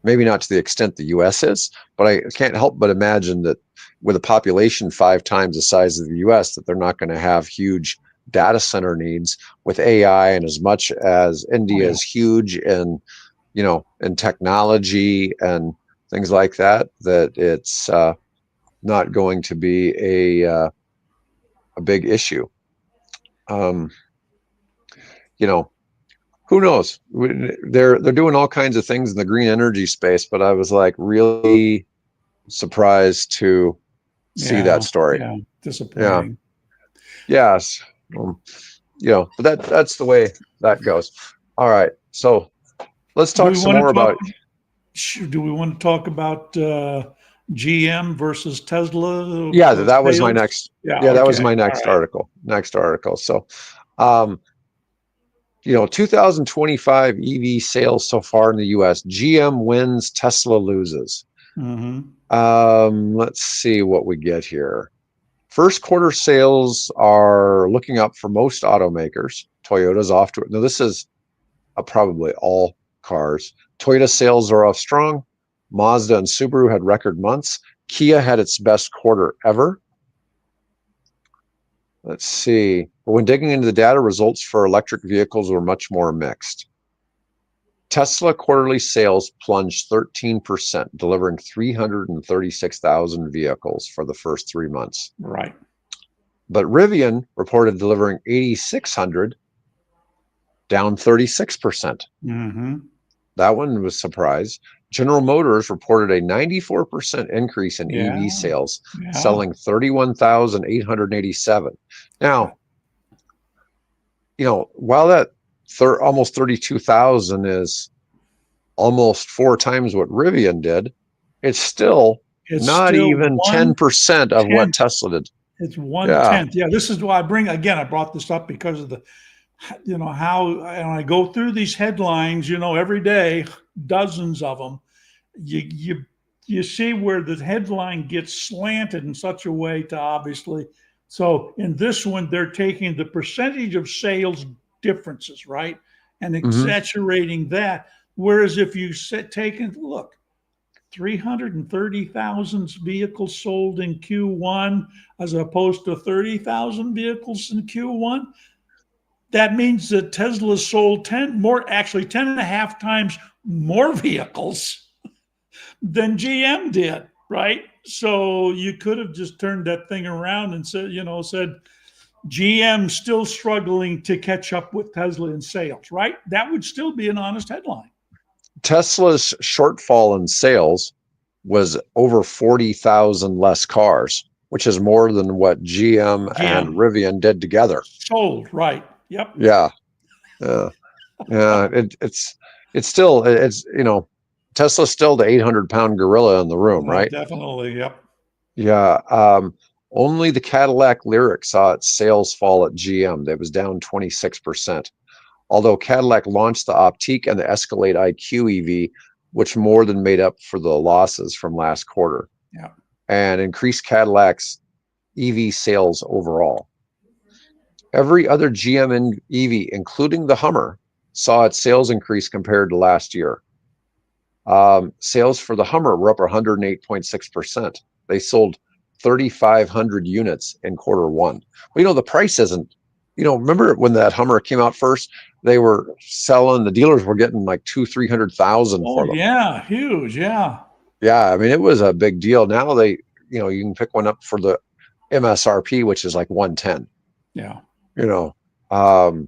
S1: Maybe not to the extent the US is, but I can't help but imagine that with a population 5 times the size of the US, that they're not going to have huge data center needs with AI. And as much as
S2: Oh
S1: India
S2: yeah.
S1: is huge in technology and things like that, that it's not going to be a big issue. Um, you know, who knows? They're doing all kinds of things in the green energy space, but I was like really surprised to see that story.
S2: Yeah,
S1: Yeah.
S2: disappointing.
S1: Yes. But that's the way that goes. All right. So let's
S2: Do
S1: talk
S2: we
S1: some
S2: want
S1: more
S2: to talk?
S1: about.
S2: Do we want to talk about GM versus Tesla
S1: Yeah, that was my
S2: sales?
S1: next.
S2: Yeah.
S1: Yeah, that was
S2: Okay.
S1: my
S2: All
S1: next
S2: right.
S1: article. So, um, 2025 EV sales so far in the US. GM wins, Tesla loses.
S2: Mm-hmm.
S1: Let's see what we get here. First quarter sales are looking up for most automakers. Toyota's off to it. Now, this is probably all cars. Toyota sales are off strong. Mazda and Subaru had record months. Kia had its best quarter ever. Let's see. But when digging into the data, results for electric vehicles were much more mixed. Tesla quarterly sales plunged 13%, delivering 336,000 vehicles for the first 3 months.
S2: Right.
S1: But Rivian reported delivering 8,600, down 36%.
S2: Mm-hmm.
S1: That one was a surprise. General Motors reported a 94% increase in
S2: Yeah.
S1: EV sales,
S2: Yeah.
S1: selling 31,887. Now, while that almost 32,000 is almost 4 times what Rivian did, it's still
S2: It's
S1: not
S2: still
S1: even 10% of what
S2: 1/10.
S1: Tesla did.
S2: It's one
S1: Yeah.
S2: tenth. Yeah. This is why I brought this up because of how and I go through these headlines, every day, dozens of them. You see where the headline gets slanted in such a way to obviously. So in this one, they're taking the percentage of sales differences, right, and
S1: Mm-hmm.
S2: exaggerating that. Whereas if you look, 330,000 vehicles sold in Q1 as opposed to 30,000 vehicles in Q1. That means that Tesla sold 10 and a half times more vehicles than GM did, right? So you could have just turned that thing around and said GM still struggling to catch up with Tesla in sales, right? That would still be an honest headline.
S1: Tesla's shortfall in sales was over 40,000 less cars, which is more than what GM and
S2: GM
S1: Rivian did together.
S2: sold, right? Yep.
S1: Yeah. Yeah. It's still, Tesla's still the 800-pound gorilla in the room,
S2: Oh,
S1: right?
S2: definitely. Yep.
S1: Yeah. Only the Cadillac Lyriq saw its sales fall at GM. That was down 26%. Although Cadillac launched the Optiq and the Escalade IQ EV, which more than made up for the losses from last quarter,
S2: Yeah.
S1: and increased Cadillac's EV sales overall. Every other GM EV, including the Hummer, saw its sales increase compared to last year. Sales for the Hummer were up 108.6%. They sold 3,500 units in quarter one. Well, the price isn't, remember when that Hummer came out first, they were selling, the dealers were getting like 200,000-300,000
S2: Oh,
S1: for them.
S2: yeah. Huge. Yeah.
S1: Yeah. I mean, it was a big deal. Now you can pick one up for the MSRP, which is like 110,
S2: Yeah.
S1: um,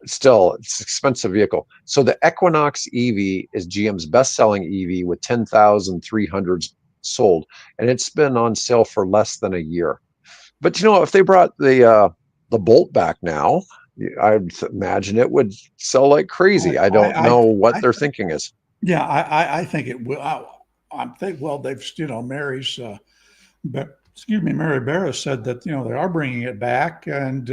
S1: still it's an expensive vehicle. So the Equinox EV is GM's best-selling EV with 10,300 sold, and it's been on sale for less than a year. But if they brought the Bolt back now, I'd imagine it would sell like crazy. I don't know what their thinking is.
S2: Yeah, I think it will. I think, well, they've, Mary Barra said that, they are bringing it back. And,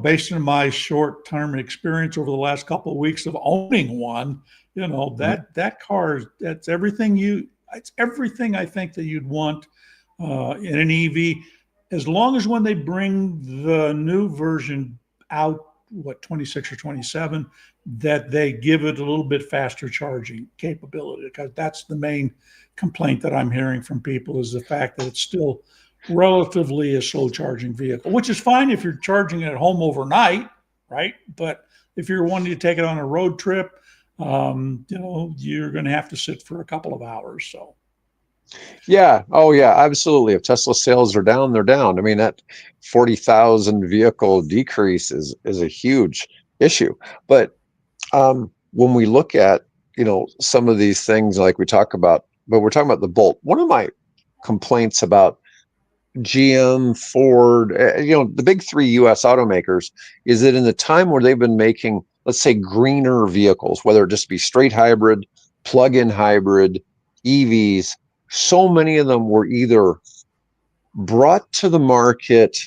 S2: based on my short term experience over the last couple of weeks of owning one, that car, it's everything I think that you'd want in an EV, as long as when they bring the new version out, 26 or 27, that they give it a little bit faster charging capability, because that's the main complaint that I'm hearing from people, is the fact that it's still relatively a slow charging vehicle, which is fine if you're charging it at home overnight, right? But if you're wanting to take it on a road trip, you're going to have to sit for a couple of hours. So.
S1: Yeah. Oh, yeah. Absolutely. If Tesla sales are down, they're down. I mean, that 40,000 vehicle decrease is a huge issue. But when we look at some of these things, like we talk about, but we're talking about the Bolt. One of my complaints about GM, Ford, the big three US automakers, is that in the time where they've been making, let's say, greener vehicles, whether it just be straight hybrid, plug-in hybrid, EVs, so many of them were either brought to the market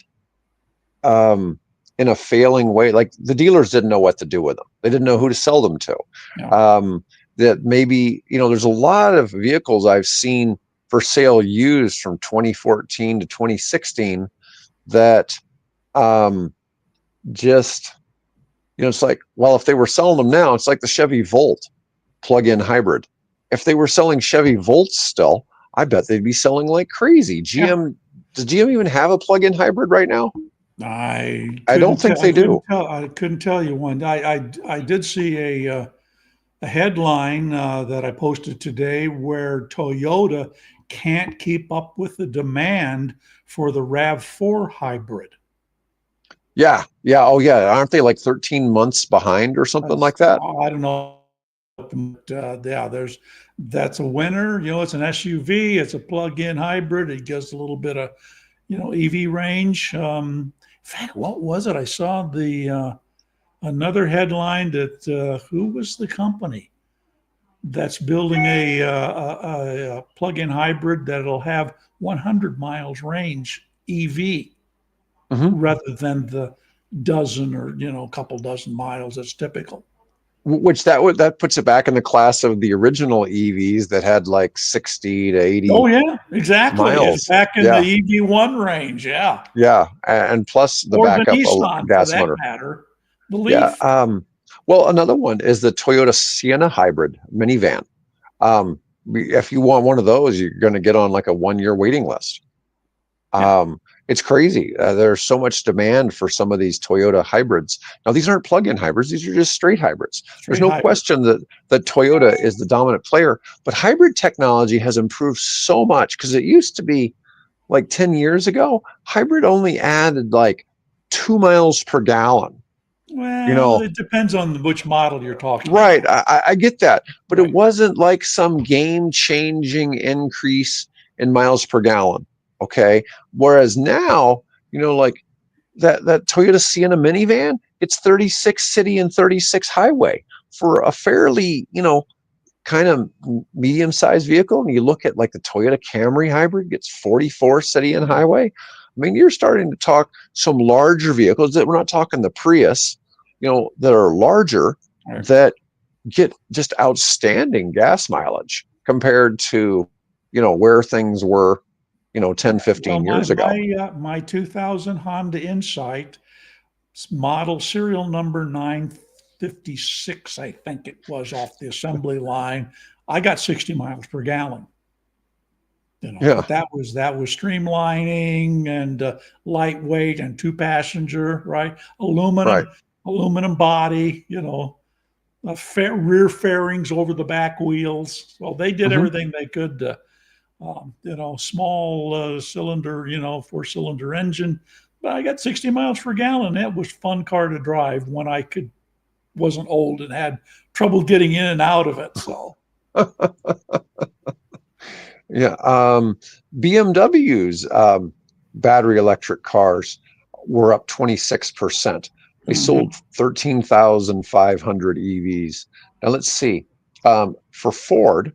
S1: in a failing way. Like the dealers didn't know what to do with them. They didn't know who to sell them to.
S2: Yeah.
S1: That maybe, there's a lot of vehicles I've seen for sale used from 2014 to 2016 that just, it's like, well, if they were selling them now, it's like the Chevy Volt plug-in hybrid. If they were selling Chevy Volts still, I bet they'd be selling like crazy. Does GM even have a plug-in hybrid right now?
S2: I
S1: I don't
S2: couldn't
S1: think
S2: tell.
S1: they do.
S2: I couldn't tell you one. I did see a headline that I posted today where Toyota can't keep up with the demand for the RAV4 hybrid.
S1: Yeah. Oh yeah. Aren't they like 13 months behind or something like that?
S2: I don't know. Yeah, that's a winner. It's an SUV. It's a plug-in hybrid. It gives a little bit of EV range. In fact, what was it? I saw the another headline that who was the company that's building a plug-in hybrid that'll have 100 miles range EV
S1: Mm-hmm.
S2: rather than the dozen or a couple dozen miles that's typical.
S1: Which that puts it back in the class of the original EVs that had like 60 to 80
S2: Oh yeah, exactly. It's
S1: miles.
S2: back in the
S1: Yeah.
S2: EV1 range. Yeah,
S1: Yeah. And plus the
S2: or the
S1: backup
S2: Nissan for
S1: gas
S2: that
S1: motor.
S2: matter. The
S1: Yeah.
S2: Leaf.
S1: Well, another one is the Toyota Sienna hybrid minivan. If you want one of those, you're going to get on like a 1-year waiting list.
S2: Yeah.
S1: It's crazy. There's so much demand for some of these Toyota hybrids. Now, these aren't plug-in hybrids. These are just straight hybrids. There's
S2: Straight
S1: no
S2: hybrid.
S1: question that Toyota is the dominant player, but hybrid technology has improved so much because it used to be like 10 years ago, hybrid only added like 2 miles per gallon.
S2: Well, it depends on which model you're talking
S1: Right.
S2: about.
S1: I get that, but it
S2: Right.
S1: wasn't like some game-changing increase in miles per gallon. Okay. Whereas now, like that Toyota Sienna minivan, it's 36 city and 36 highway for a fairly, kind of medium-sized vehicle. And you look at like the Toyota Camry hybrid gets 44 city and highway. I mean, you're starting to talk some larger vehicles that we're not talking the Prius, that are larger
S2: Right.
S1: that get just outstanding gas mileage compared to, where things were, 10, 15
S2: Well,
S1: years ago.
S2: my 2000 Honda Insight model serial number 956, I think it was, off the assembly line. I got 60 miles per gallon.
S1: Yeah.
S2: But that was streamlining and lightweight and 2-passenger, right?
S1: Right.
S2: Aluminum body, rear fairings over the back wheels. Well, they did
S1: Mm-hmm.
S2: everything they could. Small cylinder, 4-cylinder engine. But I got 60 miles per gallon. That was fun car to drive when I wasn't old and had trouble getting in and out of it. So.
S1: Yeah. BMW's battery electric cars were up 26%. They sold 13,500 EVs. Now let's see. For Ford,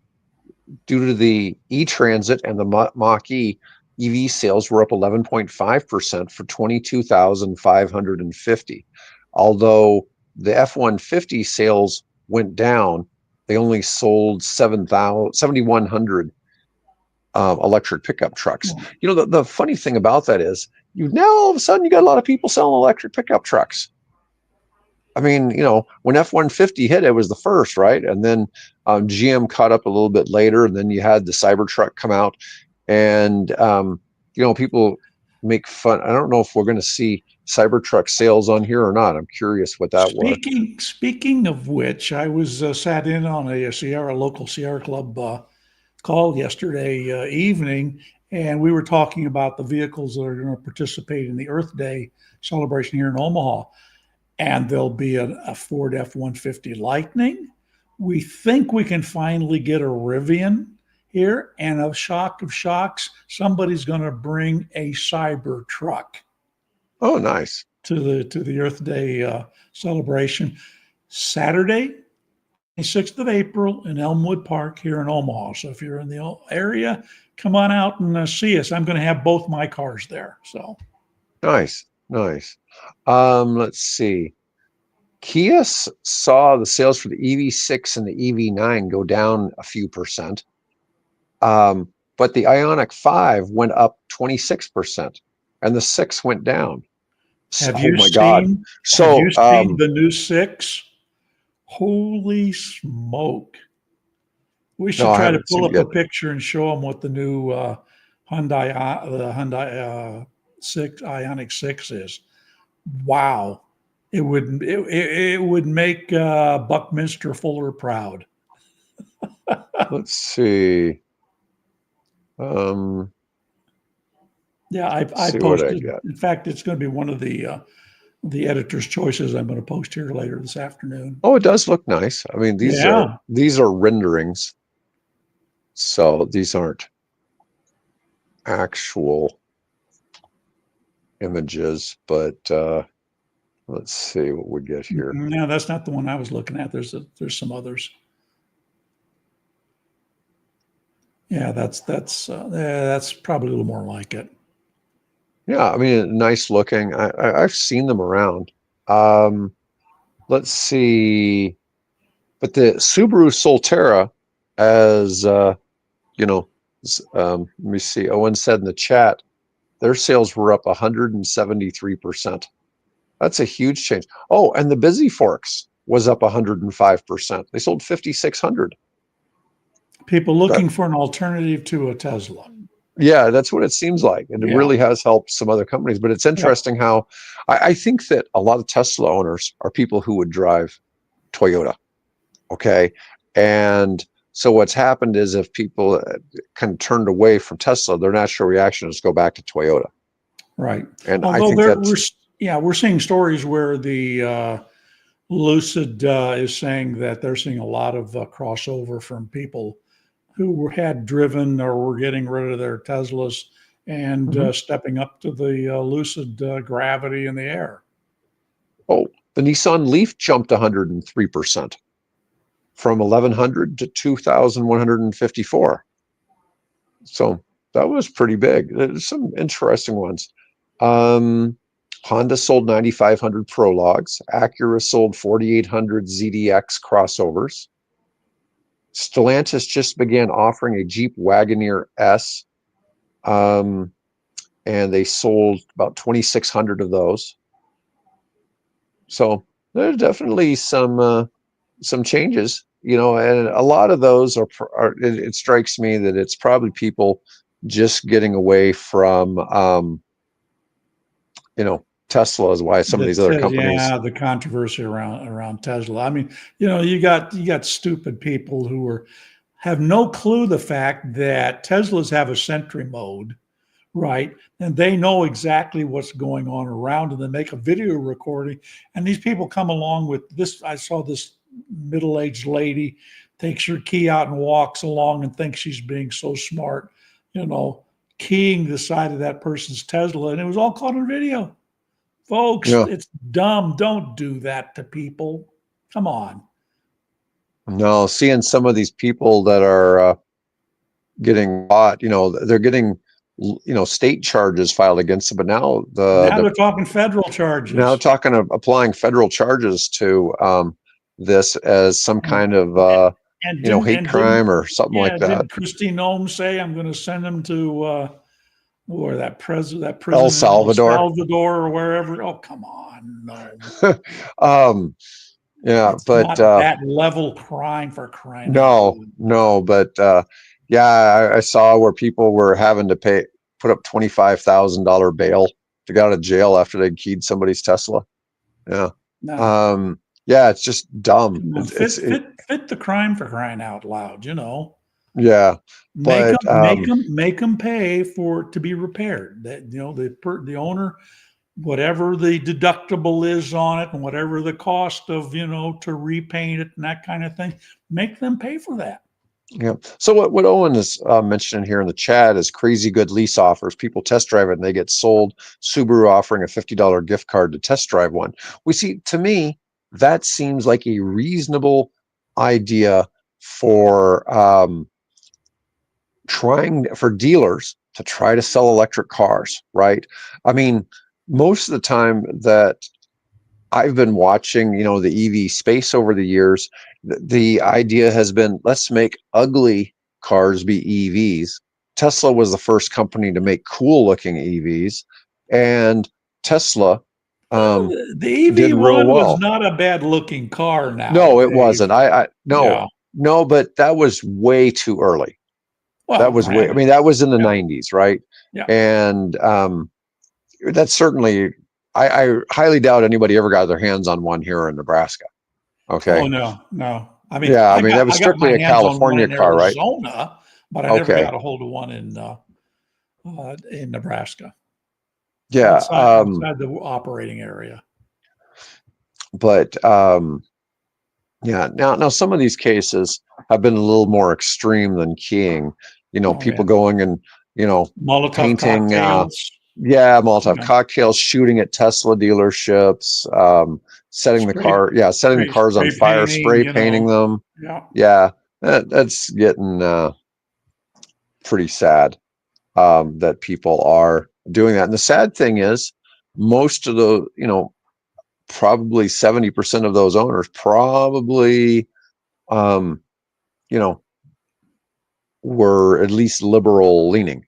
S1: due to the E-Transit and the Mach-E, EV sales were up 11.5% for 22,550. Although the F-150 sales went down, they only sold 7,100 electric pickup trucks. The funny thing about that is now all of a sudden you got a lot of people selling electric pickup trucks. I mean, when F-150 hit, it was the first, right? And then GM caught up a little bit later, and then you had the Cybertruck come out, and people make fun. I don't know if we're going to see Cybertruck sales on here or not. I'm curious what that was.
S2: Speaking of which, I was sat in on a local Sierra Club call yesterday evening, and we were talking about the vehicles that are going to participate in the Earth Day celebration here in Omaha. And there'll be a Ford F-150 Lightning. We think we can finally get a Rivian here, and a shock of shocks, somebody's going to bring a cyber truck
S1: Oh, nice.
S2: to the Earth Day celebration Saturday, 6th of April in Elmwood Park here in Omaha. So if you're in the area, come on out and see us. I'm going to have both my cars there. So
S1: Nice. Nice. Let's see. Kia saw the sales for the EV6 and the EV9 go down a few percent. But the Ioniq 5 went up 26% and the 6 went down.
S2: have
S1: Oh
S2: you
S1: my God.
S2: seen
S1: So,
S2: the new 6? Holy smoke. We
S1: no,
S2: should
S1: I
S2: try to
S1: haven't
S2: pull
S1: seen
S2: up
S1: it yet.
S2: a picture and show them what the new Hyundai 6 Ioniq 6 is. Wow. It would make Buckminster Fuller proud.
S1: Let's see.
S2: Yeah, I
S1: See what I
S2: posted.
S1: got.
S2: In fact, it's going to be one of the editor's choices I'm going to post here later this afternoon.
S1: Oh, it does look nice. I mean, these
S2: Yeah.
S1: are renderings. So these aren't actual images, but let's see what we get here.
S2: No, that's not the one I was looking at. There's some others. Yeah, that's probably a little more like it.
S1: Yeah, I mean, nice looking. I've seen them around. Let's see. But the Subaru Solterra, as you know, let me see. Owen said in the chat, their sales were up 173%. That's a huge change. Oh, and the Busy Forks was up 105%. They sold 5,600.
S2: People looking for an alternative to a Tesla.
S1: Yeah, that's what it seems like. And it
S2: Yeah.
S1: really has helped some other companies. But it's interesting how I think that a lot of Tesla owners are people who would drive Toyota. Okay. And so what's happened is if people kind of turned away from Tesla, their natural reaction is go back to Toyota.
S2: Right.
S1: And
S2: Although
S1: I think
S2: we're seeing stories where the Lucid is saying that they're seeing a lot of crossover from people who had driven or were getting rid of their Teslas and stepping up to the Lucid Gravity in the air.
S1: Oh, the Nissan Leaf jumped 103% from 1,100 to 2,154. So that was pretty big. There's some interesting ones. Honda sold 9,500 Prologues. Acura sold 4,800 ZDX crossovers. Stellantis just began offering a Jeep Wagoneer S, and they sold about 2,600 of those. So there's definitely some changes, and a lot of those are it strikes me that it's probably people just getting away from Tesla is why some of these other companies.
S2: Yeah, the controversy around Tesla. I mean, you got stupid people who have no clue the fact that Teslas have a Sentry mode, right? And they know exactly what's going on around, and they make a video recording. And these people come along with this. I saw this middle-aged lady takes her key out and walks along and thinks she's being so smart, keying the side of that person's Tesla, and it was all caught on video. Folks, It's dumb. Don't do that to people. Come on.
S1: No, seeing some of these people that are getting caught, they're getting, state charges filed against them, but now
S2: they're talking federal charges.
S1: Now talking of applying federal charges to this as some kind of hate crime or something like that.
S2: Did Kristi Noem say, I'm going to send them to or that prison
S1: El Salvador.
S2: Or wherever? Oh, come on, no.
S1: Yeah,
S2: it's
S1: but
S2: not that level crime for crying out.
S1: No, but I saw where people were having to put up $25,000 bail to get out of jail after they keyed somebody's Tesla. Yeah.
S2: No.
S1: Yeah, it's just dumb.
S2: Fit the crime for crying out loud,
S1: Yeah.
S2: Make them pay to be repaired. That the owner, whatever the deductible is on it, and whatever the cost of to repaint it and that kind of thing, make them pay for that.
S1: Yeah. So what Owen is mentioning here in the chat is crazy good lease offers. People test drive it and they get sold. Subaru offering a $50 gift card to test drive one. We see, to me, that seems like a reasonable idea for trying for dealers to try to sell electric cars, right? I mean, most of the time that I've been watching, the EV space over the years. The idea has been, let's make ugly cars be EVs. Tesla was the first company to make cool looking EVs, and Tesla
S2: Well,
S1: um,
S2: the EV
S1: did real
S2: one was
S1: well.
S2: not a bad looking car
S1: No, it
S2: nowadays.
S1: wasn't. I no,
S2: Yeah.
S1: no, but that was way too early. That
S2: Well,
S1: was way. I
S2: granted.
S1: mean, that was in the
S2: Yeah.
S1: '90s, right?
S2: Yeah.
S1: And that's certainly. I highly doubt anybody ever got their hands on one here in Nebraska.
S2: Oh
S1: Okay.
S2: no, no. I mean,
S1: Yeah, I mean that was
S2: I got
S1: strictly
S2: my
S1: a
S2: hands on one
S1: California
S2: in
S1: car, right?
S2: Arizona, but I never
S1: Okay.
S2: got a hold of one in Nebraska
S1: Yeah.
S2: outside the operating area.
S1: But yeah, now some of these cases have been a little more extreme than keying.
S2: Oh
S1: People
S2: yeah,
S1: going and
S2: Molotov
S1: painting
S2: cocktails.
S1: yeah, Molotov
S2: Yeah,
S1: cocktails, shooting at Tesla dealerships,
S2: spray
S1: setting the cars on
S2: spray
S1: fire,
S2: painting.
S1: spray painting them.
S2: Yeah,
S1: Yeah, that's getting pretty sad that people are doing that. And the sad thing is, most of the, probably 70% of those owners probably, um, you know, were at least liberal leaning.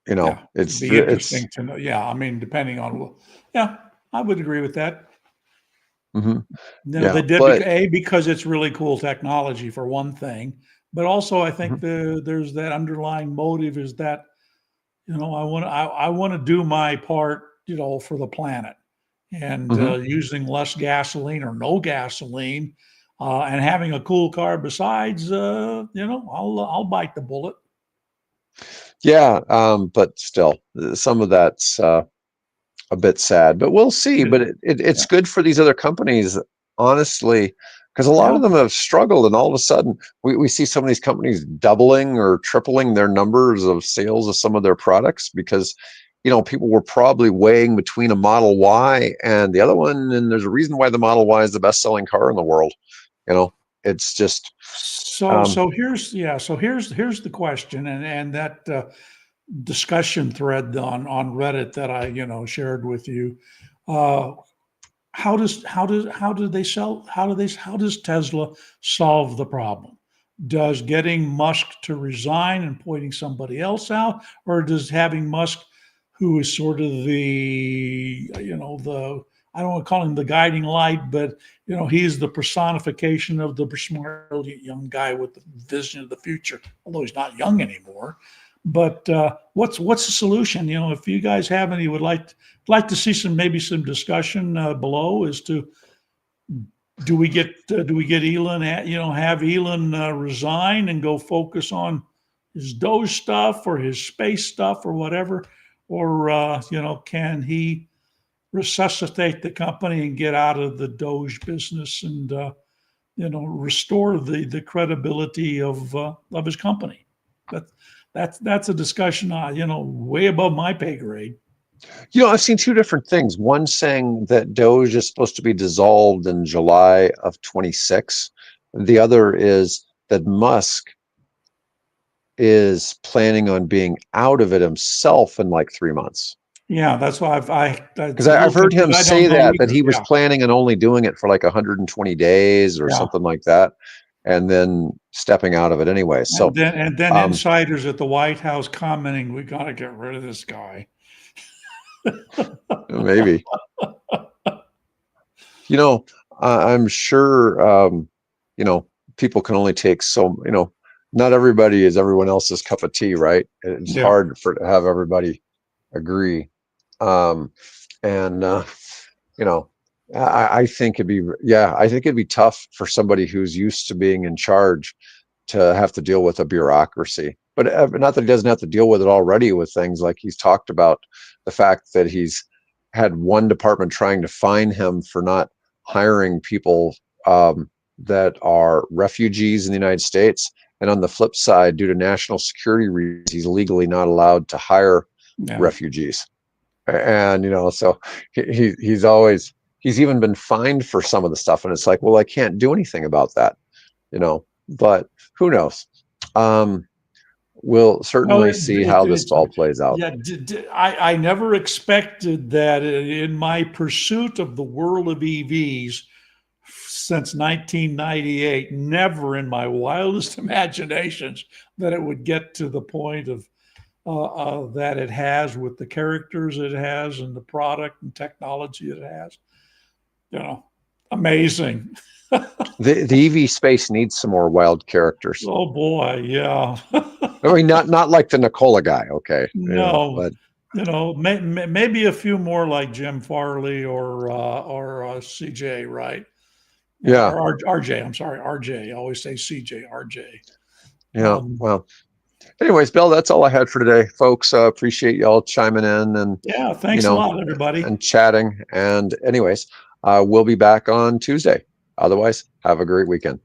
S2: yeah. It'd
S1: It's
S2: be
S1: it's
S2: interesting to know. Yeah, I mean, depending on. Yeah, I would agree with that.
S1: mhm.
S2: No,
S1: Yeah,
S2: they did
S1: but
S2: because it's really cool technology for one thing, but also I think
S1: mhm,
S2: there's that underlying motive is that I want to do my part for the planet and
S1: mhm.
S2: using less gasoline or no gasoline and having a cool car besides I'll bite the bullet.
S1: Yeah, but still, some of that's a bit sad. But we'll see.
S2: Yeah,
S1: But it's good for these other companies, honestly, because a lot
S2: yeah.
S1: of them have struggled, and all of a sudden we see some of these companies doubling or tripling their numbers of sales of some of their products because people were probably weighing between a Model Y and the other one, and there's a reason why the Model Y is the best-selling car in the world. It's just
S2: So
S1: um,
S2: so here's yeah so here's the question and that discussion thread on Reddit that I shared with you. Uh, how does Tesla solve the problem? Does getting Musk to resign and pointing somebody else out, or does having Musk, who is sort of the the I don't want to call him the guiding light, but he's the personification of the smart young guy with the vision of the future, although he's not young anymore. But what's the solution? If you guys have any, would like to see maybe some discussion below as to do we get Elon have Elon resign and go focus on his Doge stuff or his space stuff or whatever, or can he resuscitate the company and get out of the Doge business and restore the credibility of his company? That that's a discussion way above my pay grade.
S1: I've seen two different things. One saying that Doge is supposed to be dissolved in July of 26. The other is that Musk is planning on being out of it himself in like 3 months.
S2: Yeah, that's why
S1: Because
S2: it's a
S1: I've
S2: little
S1: heard him
S2: confused. I don't
S1: say
S2: know
S1: that
S2: either.
S1: he was
S2: Yeah,
S1: planning on only doing it for like 120 days or
S2: yeah.
S1: something like that, and then stepping out of it anyway. So
S2: And then
S1: um,
S2: insiders at the White House commenting, "We got to get rid of this guy."
S1: maybe, you know, I'm sure, you know, people can only take so, not everybody is everyone else's cup of tea, right? It's
S2: Yeah.
S1: hard to have everybody agree. Um, and, you know, I think I think it'd be tough for somebody who's used to being in charge to have to deal with a bureaucracy. But not that he doesn't have to deal with it already with things like he's talked about the fact that he's had one department trying to fine him for not hiring people that are refugees in the United States. And on the flip side, due to national security reasons, he's legally not allowed to hire
S2: Yeah.
S1: refugees. And, so he's even been fined for some of the stuff. And it's like, well, I can't do anything about that, but who knows? We'll certainly see how this all plays out.
S2: Yeah, I never expected that in my pursuit of the world of EVs since 1998, never in my wildest imaginations that it would get to the point of that it has, with the characters it has and the product and technology it has. Amazing.
S1: The EV space needs some more wild characters.
S2: Oh boy, yeah.
S1: I mean, not like the Nikola guy, okay?
S2: No,
S1: but
S2: maybe a few more like Jim Farley or CJ, right?
S1: Yeah.
S2: Or RJ. I'm sorry, RJ. I always say CJ, RJ.
S1: Yeah. Well, anyways, Bill, that's all I had for today, folks. Appreciate y'all chiming in and
S2: yeah, thanks a lot, everybody,
S1: and chatting. And anyways, we'll be back on Tuesday. Otherwise, have a great weekend.